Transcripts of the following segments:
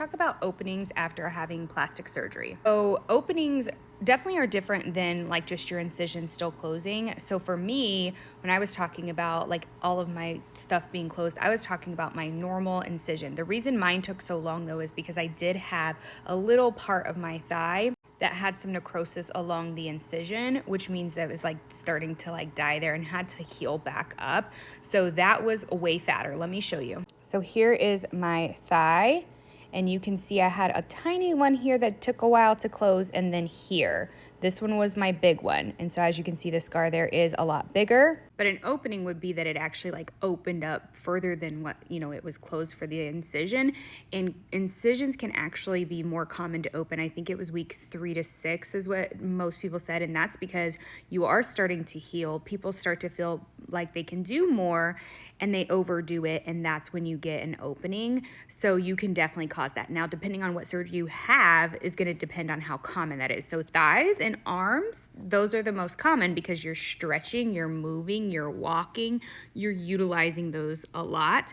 talk about openings after having plastic surgery. So openings definitely are different than like just your incision still closing. So for me, when I was talking about like all of my stuff being closed, I was talking about my normal incision. The reason mine took so long though is because I did have a little part of my thigh that had some necrosis along the incision, which means that it was like starting to like die there and had to heal back up. So that was way fatter. Let me show you. So here is my thigh, and you can see I had a tiny one here that took a while to close, and then here. This one was my big one. And so as you can see, the scar there is a lot bigger. But an opening would be that it actually like opened up further than what, it was closed for the incision. And incisions can actually be more common to open. I think it was week 3 to 6 is what most people said. And that's because you are starting to heal. People start to feel like they can do more and they overdo it. And that's when you get an opening. So you can definitely cause that. Now, depending on what surgery you have is going to depend on how common that is. So thighs and arms, those are the most common because you're stretching, you're moving, you're walking, you're utilizing those a lot.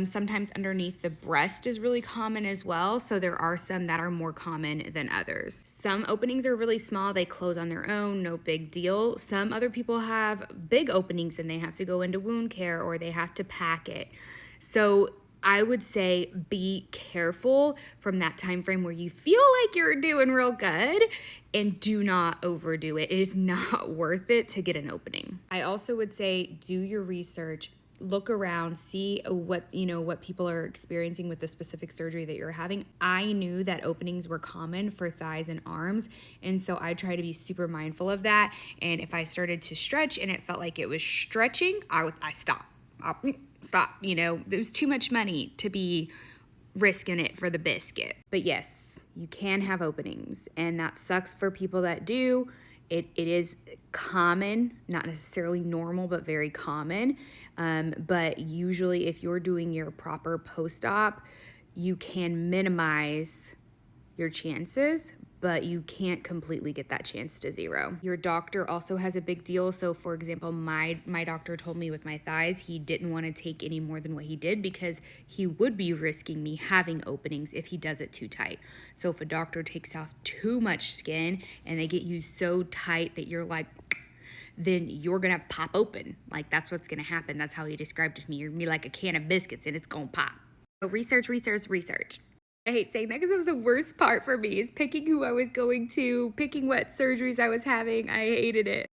Sometimes underneath the breast is really common as well. So there are some that are more common than others. Some openings are really small. They close on their own, no big deal. Some other people have big openings and they have to go into wound care or they have to pack it. So I would say be careful from that time frame where you feel like you're doing real good, and do not overdo it. It is not worth it to get an opening. I also would say do your research, look around, see what people are experiencing with the specific surgery that you're having. I knew that openings were common for thighs and arms, and so I try to be super mindful of that. And if I started to stretch and it felt like it was stretching, I stop. Stop. It was too much money to be risking it for the biscuit. But yes, you can have openings, and that sucks for people that do. It is common, not necessarily normal, but very common. But usually if you're doing your proper post-op, you can minimize your chances, but you can't completely get that chance to 0. Your doctor also has a big deal. So for example, my doctor told me with my thighs, he didn't want to take any more than what he did because he would be risking me having openings if he does it too tight. So if a doctor takes off too much skin and they get you so tight that you're like, then you're gonna pop open. Like that's what's gonna happen. That's how he described it to me. You're gonna be like a can of biscuits and it's gonna pop. So research. I hate saying that because it was the worst part for me is picking who I was going to, picking what surgeries I was having. I hated it.